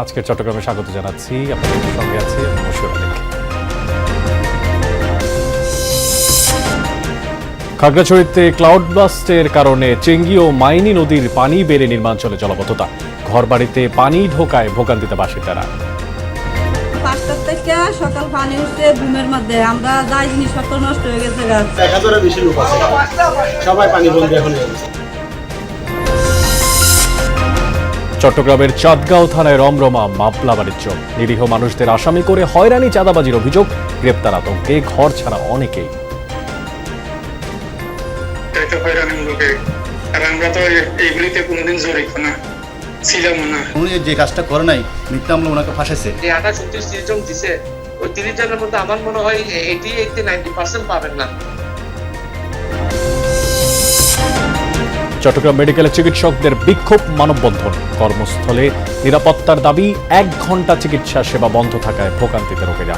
আজকের চট্টগ্রামে স্বাগত জানাচ্ছি। আপনাদের সঙ্গে আছি মশিউর আলী। খাগড়াছড়িতে ক্লাউড ব্লাস্টের কারণে চেঙ্গি ও মাইনি নদীর পানি বেড়ে নির্মাঞ্চলে জলাবদ্ধতা, ঘরবাড়িতে পানি ঢোকায় ভোগান্তিতে বাসিন্দারা। 5টা থেকে সকাল পানি উঠছে বুমের মধ্যে, আমরা যাই জিনিসপত্র নষ্ট হয়ে গেছে। 1000-এর বেশি লোক আছে, সবাই পানি বন্দি এখন হয়ে গেছে। চট্টগ্রামের চাঁদগাঁও থানায় রমরমা মামলা বাণিজ্য, নিরীহ মানুষদের আসামি করে হয়রানি চাঁদাবাজির অভিযোগ, গ্রেপ্তার আতঙ্কে ঘর ছাড়া অনেকেই। আমরা তো এইগুলিতে কোনোদিন জড়িত না ছিলাম না। উনি যে কাজটা করে নাই, মিথ্যা আমলে ওনাকে ফাঁসাইছে। এই 28-29 জন দিছে, ওই 30 জনের মধ্যে আমার মনে হয় 80-90% পাবেন না। চট্টগ্রাম মেডিকেলে চিকিৎসকদের বিক্ষোভ মানববন্ধন, কর্মস্থলে নিরাপত্তার দাবি, 1 ঘণ্টা চিকিৎসা সেবা বন্ধ থাকায় ভোগান্তিতে রোগীরা।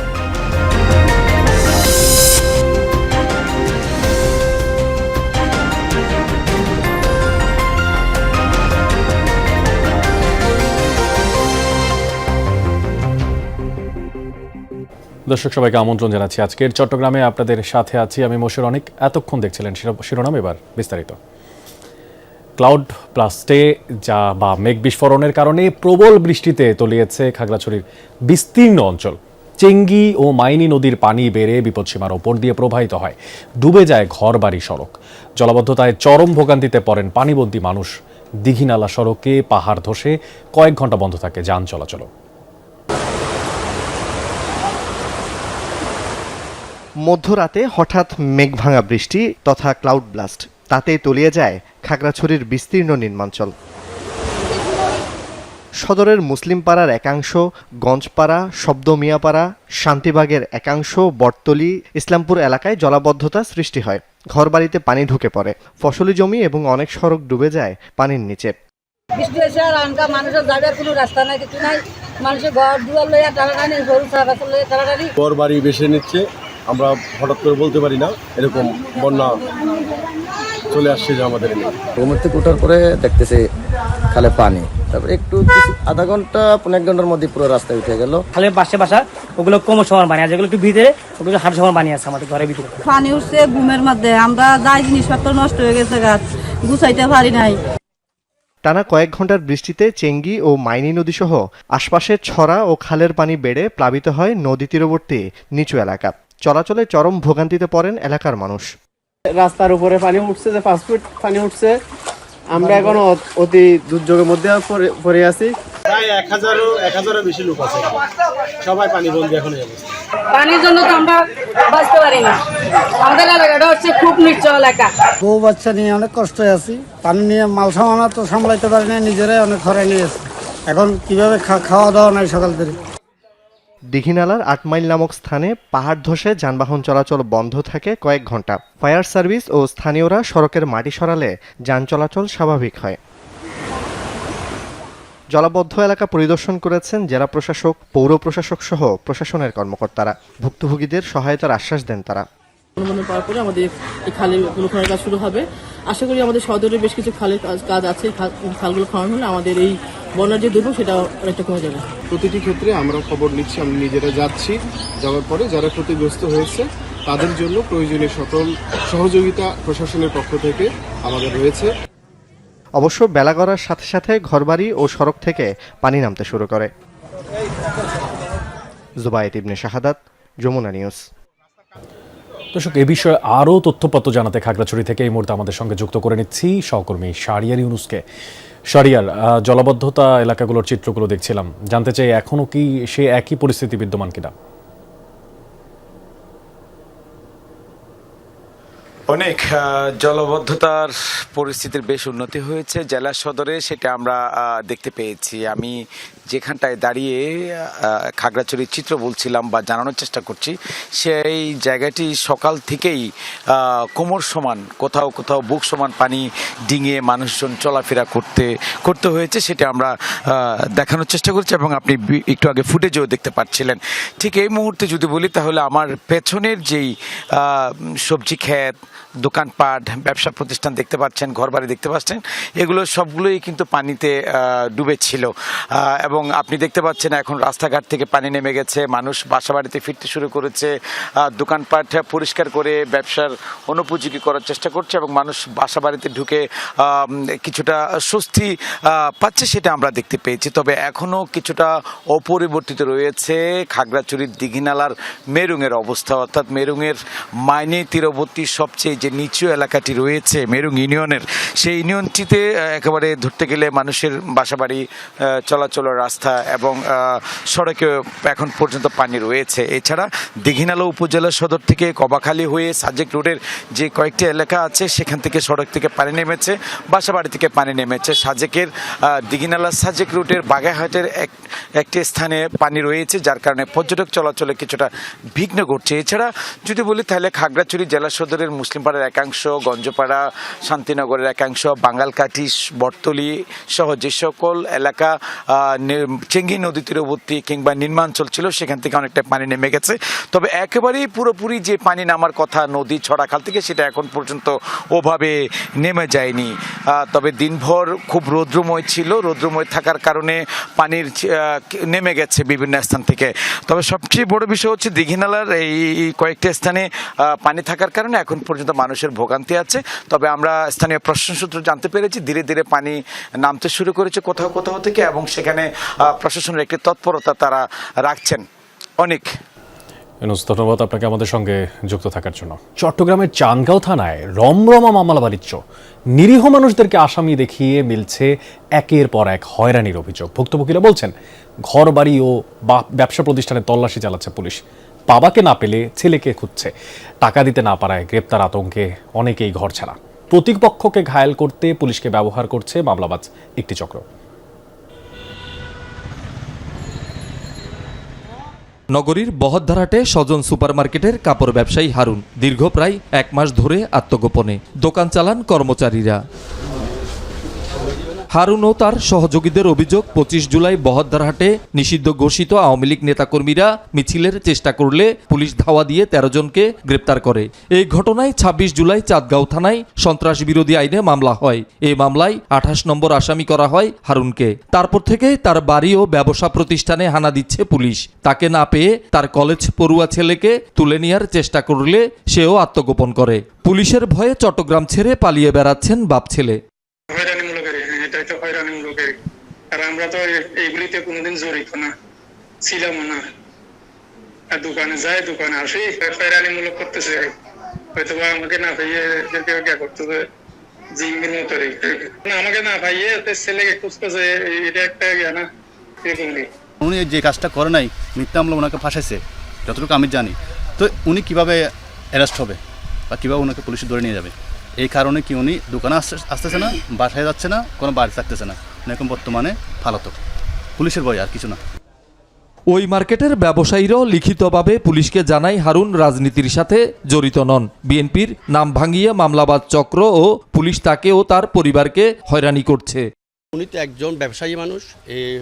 দর্শক সবাইকে আমন্ত্রণ জানাচ্ছি আজকের চট্টগ্রামে। আপনাদের সাথে আছি আমি মশিউর অনেক। এতক্ষণ দেখছিলেন শিরোনাম, এবার বিস্তারিত। ক্লাউড ব্লাস্টে বা মেঘ বিস্ফোরণের কারণে প্রবল বৃষ্টিতে তলিয়েছে খাগড়াছড়ির বিস্তীর্ণ অঞ্চল। চেঙ্গি ও মাইনি নদীর পানি বেড়ে বিপদসীমার ওপর দিয়ে প্রবাহিত হয়, ডুবে যায় ঘরবাড়ি, সড়ক। জলাবদ্ধতায় চরম ভোগান্তিতে পড়েন পানিবন্দী মানুষ। দীঘিনালা সড়কে পাহাড় ধসে কয়েক ঘন্টা বন্ধ থাকে যান চলাচল। মধ্যরাতে হঠাৎ মেঘভাঙা বৃষ্টি তথা ক্লাউড ব্লাস্ট, তাতেই তলিয়ে যায় খাগড়াছড়ির বিস্তীর্ণ নির্মাঞ্চল। সদরের মুসলিমপাড়ার একাংশ, গঞ্জপাড়া, শব্দমিয়াপাড়া, শান্তিবাগের একাংশ, বটতলী, ইসলামপুর এলাকায় জলাবদ্ধতা সৃষ্টি হয়। ঘরবাড়িতে পানি ঢুকে পড়ে, ফসলি জমি এবং অনেক সড়ক ডুবে যায় পানির নিচে। বৃষ্টি এসে আর আনকা মানুষের যাবার কোনো রাস্তা নাই, কিছু নাই। মানুষের ঘর দুয়ার লইয়া টানাটানি, গরু ছাড়া লইয়া টানাটানি। ঘর বাড়ি বেশি নিচ্ছে, আমরা হঠাৎ করে বলতে পারি না, এরকম বন্যা চলে আসছে যে আমাদের। ঘুমের থেকে ওঠার পরে দেখতেছে খালে পানি, তারপরে একটু আধা ঘন্টা 1 ঘন্টার মধ্যে পুরো রাস্তায় উঠে গেল। খালের পাশে বাসা, ওগুলো কম সমান পানি আছে, যেগুলো একটু ভিতরে, ওগুলো হাঁটু সমান পানি আছে আমাদের ঘরের ভিতরে। পানি উঠছে বুমের মধ্যে, আমরা যাই জিনিসপত্র নষ্ট হয়ে গেছে, গাছ গুছাইতে পারি নাই। টানা কয়েক ঘন্টার বৃষ্টিতে চেঙ্গি ও মাইনি নদী সহ আশপাশের ছড়া ও খালের পানি বেড়ে প্লাবিত হয় নদী তীরবর্তী নিচু এলাকা। চলাচলে চরম ভোগান্তিতে পড়েন এলাকার মানুষ। রাস্তার উপরে পানি উঠছে, যে 5 ফুট পানি উঠছে। আমরা এখন অতি দুর্যোগের মধ্যে পড়ে আছি। প্রায় 1000-এর বেশি লোক আছে, সবাই পানি বন্দি এখন হয়ে গেছে। পানির জন্য তো আমরা বাঁচতে পারি না। আমাদের এলাকাটা হচ্ছে খুব নিচু এলাকা। বউ বাচ্চা নিয়ে অনেক কষ্ট আছি, পানি নিয়ে মাল সামানা তো সামলাইতে পারি না, নিজেরাই অনেক হরাই নিয়েছে। এখন কিভাবে খাওয়া দাওয়া নাই সকাল থেকে। দীঘিনালার 8 মাইল নামক স্থানে পাহাড় ধসে যানবাহন চলাচল বন্ধ থাকে কয়েক ঘন্টা। ফায়ার সার্ভিস ও স্থানীয়রা সড়কের মাটি সরালে যান চলাচল স্বাভাবিক হয়। জলাবদ্ধ এলাকা পরিদর্শন করেছেন জেলা প্রশাসক, পৌর প্রশাসক সহ প্রশাসনের কর্মকর্তারা। ভুক্তভোগীদের সহায়তার আশ্বাস দেন তারা। অনুমোদন পাওয়ার পরে আমাদের এই খালের খননের কাজ শুরু হবে। আশা করি আমাদের সদরে বেশ কিছু খালের কাজ আছে, খালগুলো খনন হলে আমাদের এই বন্যার যে দুর্ভোগ সেটা অনেকটা কমে যাবে। প্রতিটি ক্ষেত্রে আমরা খবর নিচ্ছি, আমরা নিজেরা যাচ্ছি, যাওয়ার পরে যারা ক্ষতিগ্রস্ত হয়েছে তাদের জন্য প্রয়োজনীয় সকল সহযোগিতা প্রশাসনের পক্ষ থেকে আমাদের রয়েছে। অবশ্য বেলা গড়ার সাথে সাথে ঘরবাড়ি ও সড়ক থেকে পানি নামতে শুরু করে। জুবায়েত ইবনে শাহাদাত, যমুনা নিউজ। দর্শক, এ বিষয়ে আরও তথ্যপত্র জানাতে খাগড়াছড়ি থেকে এই মুহূর্তে আমাদের সঙ্গে যুক্ত করে নিচ্ছি সহকর্মী শাহরিয়ার ইউনুসকে। শাহরিয়ার, জলাবদ্ধতা এলাকাগুলোর চিত্রগুলো দেখছিলাম, জানতে চাই এখনও কি সে একই পরিস্থিতি বিদ্যমান কিনা? অনেক জলাবদ্ধতার পরিস্থিতির বেশ উন্নতি হয়েছে জেলা সদরে, সেটা আমরা দেখতে পেয়েছি। আমি যেখানটায় দাঁড়িয়ে খাগড়াছড়ির চিত্র বলছিলাম বা জানানোর চেষ্টা করছি, সেই জায়গাটি সকাল থেকেই কোমর সমান, কোথাও কোথাও বুক সমান পানি ডিঙিয়ে মানুষজন চলাফেরা করতে হয়েছে, সেটা আমরা দেখানোর চেষ্টা করছি এবং আপনি একটু আগে ফুটেজেও দেখতে পাচ্ছিলেন। ঠিক এই মুহূর্তে যদি বলি তাহলে আমার পেছনের যেই সবজি ক্ষেত, দোকানপাট, ব্যবসা প্রতিষ্ঠান দেখতে পাচ্ছেন, ঘরবাড়ি দেখতে পাচ্ছেন, এগুলো সবগুলোই কিন্তু পানিতে ডুবেছিল। এবং আপনি দেখতে পাচ্ছেন এখন রাস্তাঘাট থেকে পানি নেমে গেছে, মানুষ বাসাবাড়িতে ফিরতে শুরু করেছে, দোকানপাট পরিষ্কার করে ব্যবসার অনুপযোগী করার চেষ্টা করছে এবং মানুষ বাসাবাড়িতে ঢুকে কিছুটা স্বস্তি পাচ্ছে, সেটা আমরা দেখতে পেয়েছি। তবে এখনও কিছুটা অপরিবর্তিত রয়েছে খাগড়াছড়ির দীঘিনালার মেরুংয়ের অবস্থা, অর্থাৎ মেরুংয়ের মাইনি তীরবর্তী সবচেয়ে যে নিচু এলাকাটি রয়েছে মেরুং ইউনিয়নের, সেই ইউনিয়নটিতে একেবারে ধরতে গেলে মানুষের বাসাবাড়ি, চলাচলের রাস্তা এবং সড়কে এখন পর্যন্ত পানি রয়েছে। এছাড়া দীঘিনালা উপজেলা সদর থেকে কবাখালী হয়ে সাজেক রোডের যে কয়েকটি এলাকা আছে সেখান থেকে সড়ক থেকে পানি নেমেছে, বাসাবাড়ি থেকে পানি নেমেছে। সাজেকের দীঘিনালা সাজেক রুটের বাগেরহাটের একটি স্থানে পানি রয়েছে, যার কারণে পর্যটক চলাচলে কিছুটা বিঘ্ন ঘটছে। এছাড়া যদি বলি তাহলে খাগড়াছড়ি জেলা সদরের মুসলিমপাড়ার একাংশ, গঞ্জপাড়া, শান্তিনগরের একাংশ, বাঙ্গালকাঠি, বটতলী সহ যে সকল এলাকা চেঙ্গি নদী তীরবর্তী কিংবা নিম্নাঞ্চল ছিল সেখান থেকে অনেকটা পানি নেমে গেছে। তবে একেবারেই পুরোপুরি যে পানি নামার কথা নদী ছড়াখাল থেকে সেটা এখন পর্যন্ত ওভাবে নেমে যায়নি। তবে দিনভর খুব রৌদ্রময় ছিল, রৌদ্রময় থাকার কারণে পানির নেমে গেছে বিভিন্ন স্থান থেকে। তবে সবচেয়ে বড় বিষয় হচ্ছে দীঘিনালার এই কয়েকটি স্থানে পানি থাকার কারণে এখন পর্যন্ত মানুষের ভোগান্তি আছে। তবে আমরা স্থানীয় প্রশাসন সূত্র জানতে পেরেছি ধীরে ধীরে পানি নামতে শুরু করেছে কোথাও কোথাও থেকে এবং সেখানে প্রশাসনের একটি তৎপরতা তারা রাখছেন। অনেক ধন্যবাদ আপনাকে আমাদের সঙ্গে যুক্ত থাকার জন্য। চট্টগ্রামের চান্দগাঁও থানায় রমরমা মামলা বাণিজ্য, নিরীহ মানুষদেরকে আসামি দেখিয়ে মিলছে একের পর এক হয়রানির অভিযোগ। ভুক্তভোগীরা বলছেন ঘর বাড়ি ও ব্যবসা প্রতিষ্ঠানে তল্লাশি চালাচ্ছে পুলিশ, বাবাকে না পেলে ছেলেকে খুঁজছে, টাকা দিতে না পারায় গ্রেপ্তার আতঙ্কে অনেকেই ঘর ছাড়া। প্রতিপক্ষকে ঘায়েল করতে পুলিশকে ব্যবহার করছে মামলাবাজ একটি চক্র। নগরীর বহদ্দারহাটে স্বজন সুপারমার্কেটের কাপড় ব্যবসায়ী হারুন দীর্ঘ প্রায় 1 মাস ধরে আত্মগোপনে দোকান চালান কর্মচারীরা। হারুন ও তার সহযোগীদের অভিযোগ 25 জুলাই বহদ্দারহাটে নিষিদ্ধ ঘোষিত আওয়ামী লীগ নেতাকর্মীরা মিছিলের চেষ্টা করলে পুলিশ ধাওয়া দিয়ে 13 জনকে গ্রেপ্তার করে। এই ঘটনায় 26 জুলাই চাঁদগাঁও থানায় সন্ত্রাস বিরোধী আইনে মামলা হয়। এই মামলায় 28 নম্বর আসামি করা হয় হারুনকে। তারপর থেকে তার বাড়ি ও ব্যবসা প্রতিষ্ঠানে হানা দিচ্ছে পুলিশ। তাকে না পেয়ে তার কলেজ পড়ুয়া ছেলেকে তুলে নেওয়ার চেষ্টা করলে সেও আত্মগোপন করে। পুলিশের ভয়ে চট্টগ্রাম ছেড়ে পালিয়ে বেড়াচ্ছেন বাপ ছেলে। আমরা তো এইগুলিতে কোনোদিন জড়িত না ছিলাম না। দোকানে যাই, দোকানে আসি, হয়রানিমূলক করতেছে, হয়তো আমাকে না পাইয়ে করতেছে জিঙ্গির মতো আমাকে না পাইয়ে ছেলেকে খুঁজতেছে, এটা একটা না এরকমই। উনি যে কাজটা করে নাই, মিথ্যা মামলা ওনাকে ফাঁসাইছে যতটুকু আমি জানি। তো উনি কিভাবে অ্যারেস্ট হবে বা কীভাবে ওনাকে পুলিশে ধরে নিয়ে যাবে, এই কারণে কি উনি দোকানে আসতেছে না, বাসায় যাচ্ছে না, কোনো বাড়ি থাকতেছে না। এখন বর্তমানে ফালাতক, পুলিশের ভয় আর কিছু না। ওই মার্কেটের ব্যবসায়ীরাও লিখিতভাবে পুলিশকে জানায় হারুন রাজনীতির সাথে জড়িত নন। বিএনপির নাম ভাঙিয়ে মামলাবাজ চক্র ও পুলিশ তাকে ও তার পরিবারকে হয়রানি করছে। উনি তো একজন ব্যবসায়ী মানুষ,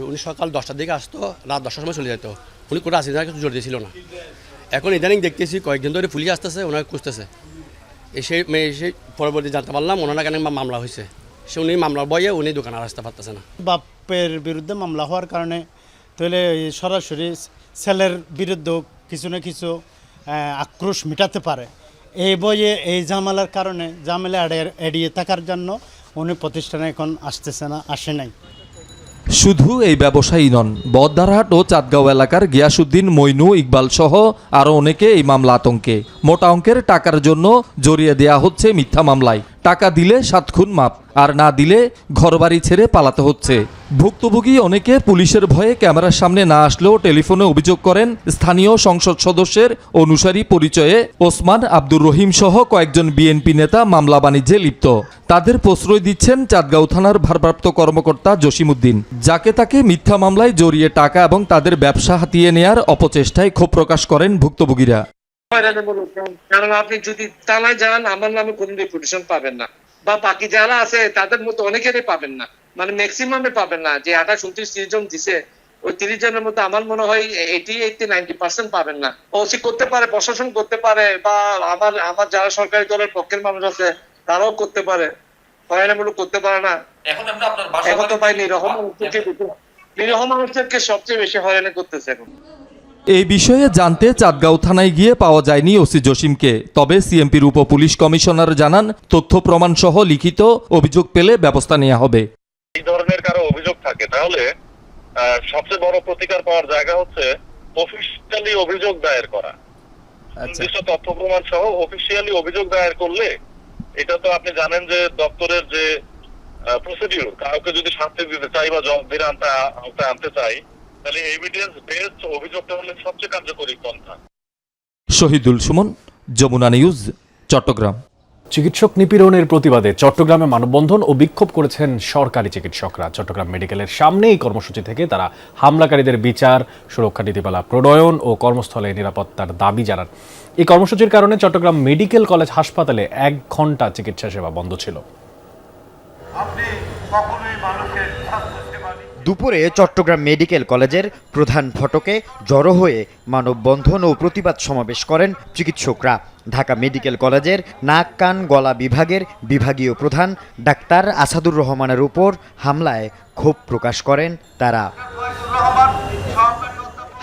উনি সকাল 10টার দিকে আসতো, রাত 10টার সময় চলে যেত। উনি কোনো রাজনীতির কিছু জড়িত ছিল না। এখন ইদানিং দেখতেছি কয়েকদিন ধরে পুলিশ আসতেছে, ওনাকে খুঁজতেছে। সেই পরবর্তী জানতে পারলাম ওনার কেন মামলা হয়েছে। উনি মামলার বয়ে উনি দোকানে আসতে পারতেছে না। বাপের বিরুদ্ধে মামলা হওয়ার কারণে তাহলে সরাসরি ছেলের বিরুদ্ধে কিছু না কিছু আক্রোশ মেটাতে পারে। এই বইয়ে এই ঝামেলার কারণে ঝামেলা এড়িয়ে থাকার জন্য উনি প্রতিষ্ঠানে এখন আসতেছে না, আসে নাই। শুধু এই ব্যবসায়ী নন, বহদ্দারহাট ও চাঁদগাঁও এলাকার গিয়াসউদ্দিন, মইনু, ইকবাল সহ আরও অনেকে এই মামলা আতঙ্কে। মোটা অঙ্কের টাকার জন্য জড়িয়ে দেয়া হচ্ছে মিথ্যা মামলায়। টাকা দিলে 7 খুন মাপ, আর না দিলে ঘরবাড়ি ছেড়ে পালাতে হচ্ছে। ভুক্তভোগী অনেকে পুলিশের ভয়ে ক্যামেরার সামনে না আসলেও টেলিফোনে অভিযোগ করেন স্থানীয় সংসদ সদস্যের অনুসারী পরিচয়ে ওসমান, আব্দুর রহিম সহ কয়েকজন বিএনপি নেতা মামলা বাণিজ্যে লিপ্ত। তাদের প্রশ্রয় দিচ্ছেন চাঁদগাঁও থানার ভারপ্রাপ্ত কর্মকর্তা জসিমউদ্দিন, যাকে তাকে মিথ্যা মামলায় জড়িয়ে টাকা এবং তাদের ব্যবসা হাতিয়ে নেয়ার অপচেষ্টায় ক্ষোভ প্রকাশ করেন ভুক্তভোগীরা। কারণ আপনি যদি থানায় যান, আমার নামে কোনো রেপুটেশন পাবেন না, বা বাকি যারা আছে তাদের মতো অনেকেরই পাবেন না, মানে ম্যাক্সিমামে পাবেন না। যে 28-29 জন দিছে ওই 30 জনের মধ্যে আমার মনে হয় 80-90% পাবেন না। ওসি করতে পারে, প্রশাসন করতে পারে, বা আমার যারা সরকারি দলের পক্ষের মানুষ আছে তারাও করতে পারে, হয়রানিমূলক করতে পারে না। এখন তো ভাই নিরীহ মানুষদেরকে সবচেয়ে বেশি হয়রানি করতেছে এখন। এই বিষয়ে জানতে চাঁদগাঁও থানায় গিয়ে পাওয়া যায়নি ওসি জসিমকে। তবে সিএমপির উপ পুলিশ কমিশনার জানান, তথ্য প্রমাণ সহ লিখিত অভিযোগ পেলে ব্যবস্থা নেওয়া হবে। এই ধরনের কারো অভিযোগ থাকে তাহলে সবচেয়ে বড় প্রতিকার পাওয়ার জায়গা হচ্ছে অফিসিয়ালি অভিযোগ দায়ের করা। নির্দিষ্ট তথ্য প্রমাণ সহ অফিসিয়ালি অভিযোগ দায়ের করলে, এটা তো আপনি জানেন যে দপ্তরের যে প্রসিডিউর, কাউকে যদি শাস্তি দিতে চাই বা জবাবদিহির আনতে চাই, তাহলে এভিডেন্স বেসড অভিযোগটা হলে সবচেয়ে কার্যকরী পন্থা। শহীদুল সুমন, যমুনা নিউজ, চট্টগ্রাম। চিকিৎসক নিপীড়নের প্রতিবাদে চট্টগ্রামে মানববন্ধন ও বিক্ষোভ করেছেন সরকারি চিকিৎসকরা। চট্টগ্রাম মেডিকেলের সামনে এই কর্মসূচি থেকে তারা হামলাকারীদের বিচার, সুরক্ষা নীতিমালা প্রণয়ন ও কর্মস্থলে নিরাপত্তার দাবি জানান। এই কর্মসূচির কারণে চট্টগ্রাম মেডিকেল কলেজ হাসপাতালে 1 ঘন্টা চিকিৎসা সেবা বন্ধ ছিল। দুপুরে চট্টগ্রাম মেডিকেল কলেজের প্রধান ফটকে জড়ো হয়ে মানববন্ধন ও প্রতিবাদ সমাবেশ করেন চিকিৎসকরা। ঢাকা মেডিকেল কলেজের নাক কান গলা বিভাগের বিভাগীয় প্রধান ডাক্তার আসাদুর রহমানের উপর হামলায় ক্ষোভ প্রকাশ করেন তারা।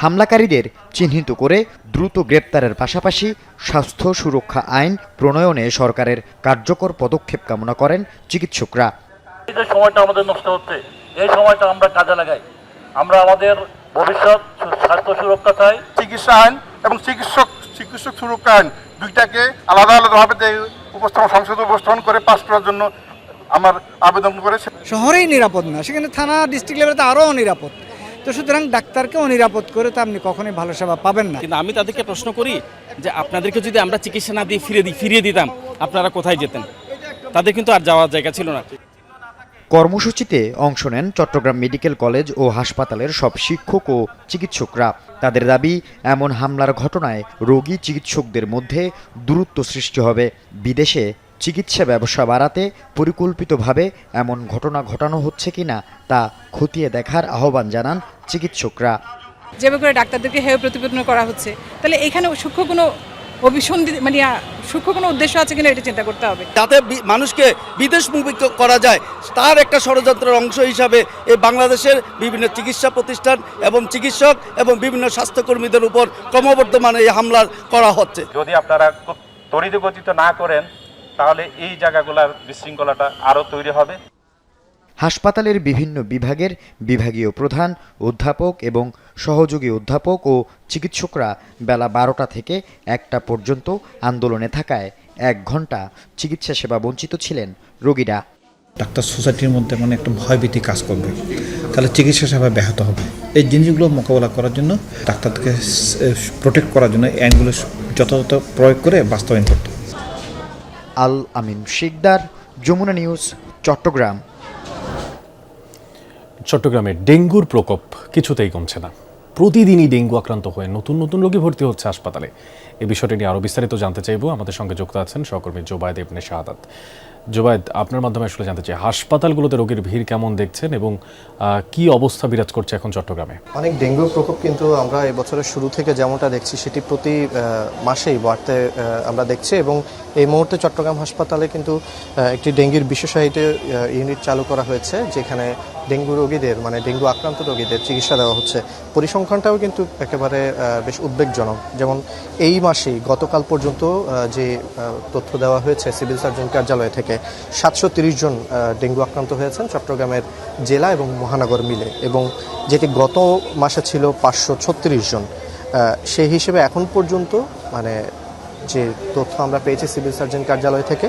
হামলাকারীদের চিহ্নিত করে দ্রুত গ্রেপ্তারের পাশাপাশি স্বাস্থ্য সুরক্ষা আইন প্রণয়নে সরকারের কার্যকর পদক্ষেপ কামনা করেন চিকিৎসকরা। যে সময়টা আমাদের নষ্ট হচ্ছে, এই সময়টা আমরা কাজে লাগাই। আমরা আমাদের ভবিষ্যৎ স্বাস্থ্য সুরক্ষা চাই। চিকিৎসা আইন এবং চিকিৎসক সুরক্ষা আইন দুইটাকে আলাদা আলাদাভাবে সংসদে উপস্থাপন করে পাস করার জন্য আমার আবেদন করেছে। শহরেই নিরাপদ না, সেখানে থানা ডিস্ট্রিক্ট লেভেলে তো আরও অনিরাপদ। তো সুতরাং ডাক্তারকে অনিরাপদ করে তো আপনি কখনোই ভালো সেবা পাবেন না। কিন্তু আমি তাদেরকে প্রশ্ন করি যে আপনাদেরকে যদি আমরা চিকিৎসা না দিয়ে ফিরিয়ে দিতাম, আপনারা কোথায় যেতেন? তাদের কিন্তু আর যাওয়ার জায়গা ছিল না। কর্মসূচিতে অংশ নেন চট্টগ্রাম মেডিকেল কলেজ ও হাসপাতালের সব শিক্ষক ও চিকিৎসকরা। তাদের দাবি, এমন হামলার ঘটনায় রোগী চিকিৎসকদের মধ্যে দূরত্ব সৃষ্টি হবে। বিদেশে চিকিৎসা ব্যবসা বাড়াতে পরিকল্পিতভাবে এমন ঘটনা ঘটানো হচ্ছে কিনা তা খতিয়ে দেখার আহ্বান জানান চিকিৎসকরা। যেভাবে করে ডাক্তারদেরকে হেয় প্রতিপন্ন করা হচ্ছে, তাহলে এখানে সূক্ষ্ম কোনো অভিসন্ধি সূক্ষ্ম কোনো উদ্দেশ্য আছে কিনা এটা চিন্তা করতে হবে। যাতে মানুষকে বিদেশমুখী করা যায়, তার একটা ষড়যন্ত্রের অংশ হিসাবে এই বাংলাদেশের বিভিন্ন চিকিৎসা প্রতিষ্ঠান এবং চিকিৎসক এবং বিভিন্ন স্বাস্থ্যকর্মীদের উপর ক্রমবর্ধমানে এই হামলা করা হচ্ছে। যদি আপনারা ত্বরিতগতিত না করেন, তাহলে এই জায়গাগুলোর বিশৃঙ্খলাটা আরও তৈরি হবে। হাসপাতালের বিভিন্ন বিভাগের বিভাগীয় প্রধান, অধ্যাপক এবং সহযোগী অধ্যাপক ও চিকিৎসকরা বেলা 12টা থেকে 1টা পর্যন্ত আন্দোলনে থাকায় 1 ঘন্টা চিকিৎসা সেবা বঞ্চিত ছিলেন রোগীরা। ডাক্তার সোসাইটির মধ্যে একটা ভয়ভীতি কাজ করবে, তাহলে চিকিৎসা সেবা ব্যাহত হবে। এই জিনিসগুলো মোকাবেলা করার জন্য, ডাক্তারকে প্রোটেক্ট করার জন্য আইনগুলো যথাযথ প্রয়োগ করে বাস্তবায়ন করতে হবে। আল আমিন শিকদার, যমুনা নিউজ, চট্টগ্রাম। চট্টগ্রামে ডেঙ্গুর প্রকোপ কিছুতেই কমছে না। প্রতিদিনই ডেঙ্গু আক্রান্ত হয়ে নতুন নতুন রোগী ভর্তি হচ্ছে হাসপাতালে। এই বিষয়টি নিয়ে আরও বিস্তারিত জানতে চাইব। আমাদের সঙ্গে যুক্ত আছেন সহকর্মী জোবায়েদ ইবনে শাহাদাত। জোবায়েদ, আপনার মাধ্যমে আসলে জানতে চাই, হাসপাতালগুলোতে রোগীর ভিড় কেমন দেখছেন এবং কি অবস্থা বিরাজ করছে এখন চট্টগ্রামে? অনেক ডেঙ্গুর প্রকোপ কিন্তু আমরা এবছরের শুরু থেকে যেমনটা দেখছি সেটি প্রতি মাসেই বাড়তে আমরা দেখছি, এবং এই মুহূর্তে চট্টগ্রাম হাসপাতালে কিন্তু একটি ডেঙ্গুর বিশেষায়িত ইউনিট চালু করা হয়েছে, যেখানে ডেঙ্গু রোগীদের ডেঙ্গু আক্রান্ত রোগীদের চিকিৎসা দেওয়া হচ্ছে। পরিসংখ্যানটাও কিন্তু একেবারে বেশ উদ্বেগজনক। যেমন এই মাসেই গতকাল পর্যন্ত যে তথ্য দেওয়া হয়েছে সিভিল সার্জন কার্যালয় থেকে, 730 জন ডেঙ্গু আক্রান্ত হয়েছেন চট্টগ্রামের জেলা এবং মহানগর মিলে, এবং যেটি গত মাসে ছিল 536 জন। সেই হিসেবে এখন পর্যন্ত যে তথ্য আমরা পেয়েছি সিভিল সার্জন কার্যালয় থেকে,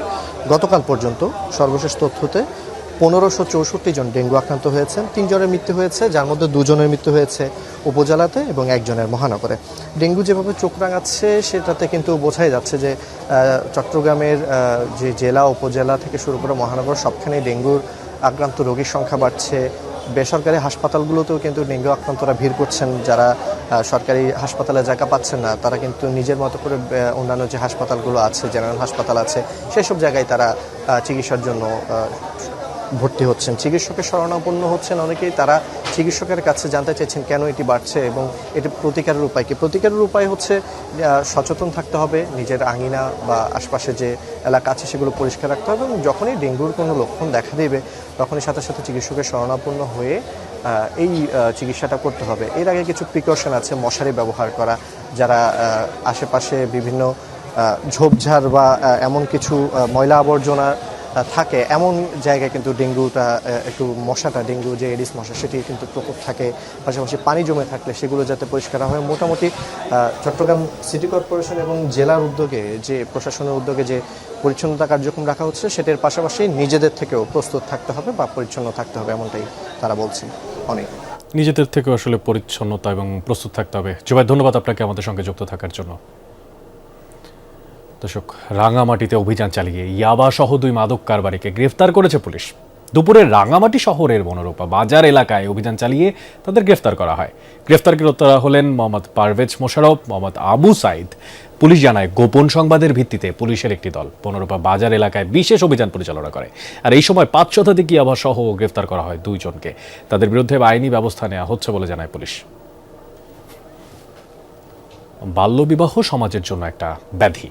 গতকাল পর্যন্ত সর্বশেষ তথ্যতে 1564 জন ডেঙ্গু আক্রান্ত হয়েছেন। 3 জনের মৃত্যু হয়েছে, যার মধ্যে 2 জনের মৃত্যু হয়েছে উপজেলাতে এবং 1 জনের মহানগরে। ডেঙ্গু যেভাবে চোখ রাঙাচ্ছে সেটাতে কিন্তু বোঝাই যাচ্ছে যে চট্টগ্রামের যে জেলা, উপজেলা থেকে শুরু করে মহানগর সবখানেই ডেঙ্গুর আক্রান্ত রোগীর সংখ্যা বাড়ছে। বেসরকারি হাসপাতালগুলোতেও কিন্তু ডেঙ্গু আক্রান্তরা ভিড় করছেন। যারা সরকারি হাসপাতালে জায়গা পাচ্ছেন না, তারা কিন্তু নিজের মতো করে অন্যান্য যে হাসপাতালগুলো আছে, জেনারেল হাসপাতাল আছে, সেসব জায়গায় তারা চিকিৎসার জন্য ভর্তি হচ্ছেন। চিকিৎসকের শরণাপন্ন হচ্ছেন অনেকেই। তারা চিকিৎসকের কাছে জানতে চাইছেন কেন এটি বাড়ছে এবং এটি প্রতিকারের উপায় কি। প্রতিকারের উপায় হচ্ছে সচেতন থাকতে হবে, নিজের আঙিনা বা আশপাশে যে এলাকা আছে সেগুলো পরিষ্কার রাখতে হবে এবং যখনই ডেঙ্গুর কোনো লক্ষণ দেখা দেবে তখনই সাথে সাথে চিকিৎসকের শরণাপন্ন হয়ে এই চিকিৎসাটা করতে হবে। এর আগে কিছু প্রিকশন আছে, মশারি ব্যবহার করা, যারা আশেপাশে বিভিন্ন ঝোপঝাড় বা এমন কিছু ময়লা আবর্জনা থাকে এমন জায়গায় কিন্তু ডেঙ্গুটা একটু ডেঙ্গু যে এডিস মশা সেটি কিন্তু প্রকোপ থাকে, পাশাপাশি পানি জমে থাকলে সেগুলো যাতে পরিষ্কার হয়। মোটামুটি চট্টগ্রাম সিটি কর্পোরেশন এবং জেলার উদ্যোগে যে প্রশাসনের উদ্যোগে যে পরিচ্ছন্নতা কার্যক্রম রাখা হচ্ছে সেটার পাশাপাশি নিজেদের থেকেও প্রস্তুত থাকতে হবে বা পরিচ্ছন্ন থাকতে হবে, এমনটাই তারা বলছেন। অনেক নিজেদের থেকেও আসলে পরিচ্ছন্নতা এবং প্রস্তুত থাকতে হবে। জুবাই, ধন্যবাদ আপনাকে আমাদের সঙ্গে যুক্ত থাকার জন্য। দর্শক, রাঙামাটিতে অভিযান চালিয়ে ইয়াবা সহ 2 মাদক কারবারিকে গ্রেফতার করেছে পুলিশ। দুপুরে রাঙামাটি শহরের বনরূপা বাজার এলাকায় অভিযান চালিয়ে তাদের গ্রেফতার করা হয়। গ্রেফতারকৃতরা হলেন মোহাম্মদ পারভেজ মোশাররফ, মোহাম্মদ আবু সাইদ। পুলিশ জানায় গোপন সংবাদের ভিত্তিতে পুলিশের একটি দল বনরূপা বাজার এলাকায় বিশেষ অভিযান পরিচালনা করে। আর এই সময় 5 শতাধিক ইয়াবা সহ গ্রেফতার করা হয় 2 জনকে। তাদের বিরুদ্ধে আইনি ব্যবস্থা নেওয়া হচ্ছে বলে জানায় পুলিশ। বাল্যবিবাহ সমাজের জন্য একটা ব্যাধি।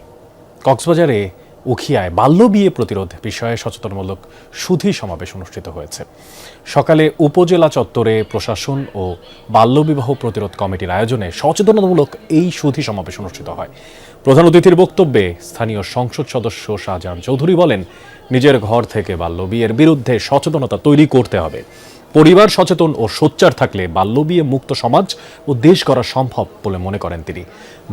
কক্সবাজারে উখিয়ায় বাল্যবিয়ে প্রতিরোধ বিষয়ে সচেতনমূলক সুধী সমাবেশ অনুষ্ঠিত হয়েছে। সকালে উপজেলা চত্বরে প্রশাসন ও বাল্যবিবাহ প্রতিরোধ কমিটির আয়োজনে সচেতনতামূলক এই সুধী সমাবেশ অনুষ্ঠিত হয়। প্রধান অতিথির বক্তব্যে স্থানীয় সংসদ সদস্য শাহজাহান চৌধুরী বলেন, নিজের ঘর থেকে বাল্যবিয়ের বিরুদ্ধে সচেতনতা তৈরি করতে হবে। পরিবার সচেতন ও সোচ্চার থাকলে বাল্যবিয়ে মুক্ত সমাজ ও দেশ গড়া সম্ভব বলে মনে করেন তিনি।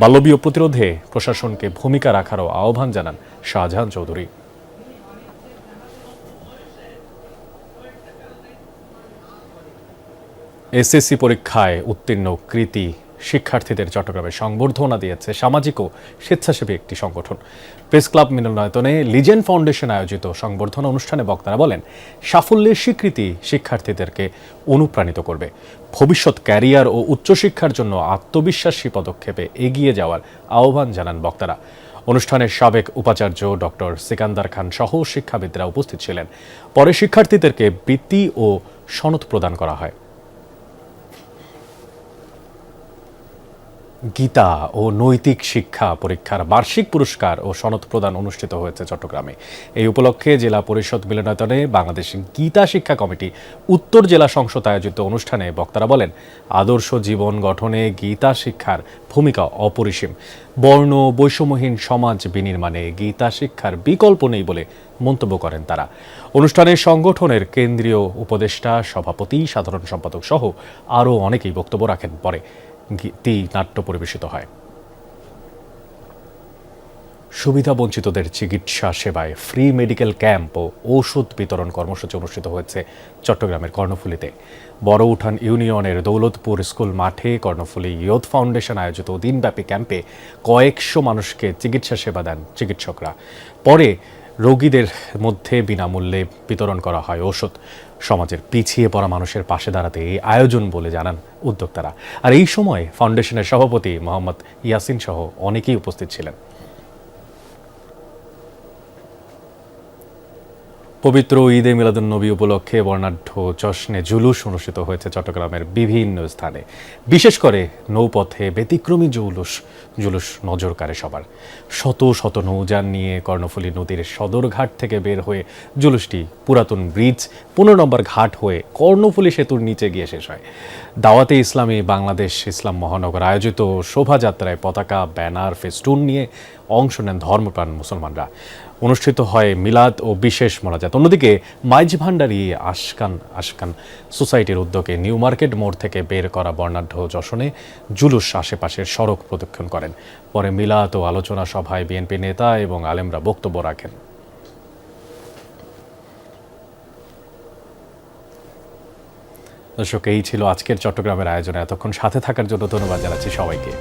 বাল্যবিয়ে প্রতিরোধে প্রশাসনকে ভূমিকা রাখারও আহ্বান জানান শাহজাহান চৌধুরী। এসএসসি পরীক্ষায় উত্তীর্ণ কৃতী শিক্ষার্থীদের চট্টগ্রামে সংবর্ধনা দিয়েছে সামাজিক ও স্বেচ্ছাসেবী একটি সংগঠন। প্রেস ক্লাব মিলনায়তনে লিজেন্ড ফাউন্ডেশন আয়োজিত সংবর্ধনা অনুষ্ঠানে বক্তারা বলেন, সাফল্যের স্বীকৃতি শিক্ষার্থীদেরকে অনুপ্রাণিত করবে। ভবিষ্যৎ ক্যারিয়ার ও উচ্চশিক্ষার জন্য আত্মবিশ্বাসী পদক্ষেপে এগিয়ে যাওয়ার আহ্বান জানান বক্তারা। অনুষ্ঠানের সাবেক উপাচার্য ডক্টর সিকান্দার খান সহ শিক্ষাবিদরা উপস্থিত ছিলেন। পরে শিক্ষার্থীদেরকে বৃত্তি ও সনদ প্রদান করা হয়। গীতা ও নৈতিক শিক্ষা পরীক্ষার বার্ষিক পুরস্কার ও সনদ প্রদান অনুষ্ঠিত হয়েছে চট্টগ্রামে। এই উপলক্ষে জেলা পরিষদ মিলনায়তনে বাংলাদেশ গীতা শিক্ষা কমিটি উত্তর জেলা সংসদ আয়োজিত অনুষ্ঠানে বক্তারা বলেন, আদর্শ জীবন গঠনে গীতা শিক্ষার ভূমিকা অপরিসীম। বর্ণ বৈষম্যহীন সমাজ বিনির্মাণে গীতা শিক্ষার বিকল্প নেই বলে মন্তব্য করেন তারা। অনুষ্ঠানে সংগঠনের কেন্দ্রীয় উপদেষ্টা, সভাপতি, সাধারণ সম্পাদক সহ আরও অনেকেই বক্তব্য রাখেন। পরে গীতি নাট্য পরিবেশিত হয়। সুবিধাবঞ্চিতদের চিকিৎসা সেবায় ফ্রি মেডিকেল ক্যাম্প ও ঔষধ বিতরণ কর্মসূচি অনুষ্ঠিত হয়েছে চট্টগ্রামের কর্ণফুলীতে। বড় উঠান ইউনিয়নের দৌলতপুর স্কুল মাঠে কর্ণফুলী ইয়ুথ ফাউন্ডেশন আয়োজিত দিনব্যাপী ক্যাম্পে কয়েকশো মানুষকে চিকিৎসা সেবা দেন চিকিৎসকরা। পরে রোগীদের মধ্যে বিনামূল্যে বিতরণ করা হয় ঔষধ। সমাজের পিছিয়ে পড়া মানুষের পাশে দাঁড়াতে এই আয়োজন বলে জানান উদ্যোক্তারা। আর এই সময় ফাউন্ডেশনের সভাপতি মোহাম্মদ ইয়াসিন সহ অনেকেই উপস্থিত ছিলেন। পবিত্র ঈদে মিলাদুন্নবী উপলক্ষে বর্ণাঢ্য জশ্নে জুলুস অনুষ্ঠিত হয়েছে চট্টগ্রামের বিভিন্ন স্থানে। বিশেষ করে নৌপথে ব্যতিক্রমী জুলুস নজর কাড়ে সবার। শত শত নৌযান নিয়ে কর্ণফুলী নদীর সদরঘাট থেকে বের হয়ে জুলুসটি পুরাতন ব্রিজ 15 নম্বর ঘাট হয়ে কর্ণফুলী সেতুর নিচে গিয়ে শেষ হয়। দাওয়াতে ইসলামী বাংলাদেশ ইসলাম মহানগর আয়োজিত শোভাযাত্রায় পতাকা, ব্যানার, ফেস্টুন নিয়ে অংশ নেন ধর্মপ্রাণ মুসলমানরা। অনুষ্ঠিত হয় মিলাদ ও বিশেষ মোনাজাত। অন্যদিকে মাইজ ভান্ডারী আশকান সোসাইটির উদ্যোগে নিউ মার্কেট মোড় থেকে বের করা বর্ণাঢ্য যশনে জুলুস আশেপাশের সড়ক প্রদক্ষিণ করেন। পরে মিলাদ ও আলোচনা সভায় বিএনপি নেতা এবং আলেমরা বক্তব্য রাখেন। দর্শক, এই ছিল আজকের চট্টগ্রামের আয়োজনে। এতক্ষণ সাথে থাকার জন্য ধন্যবাদ জানাচ্ছি সবাইকে।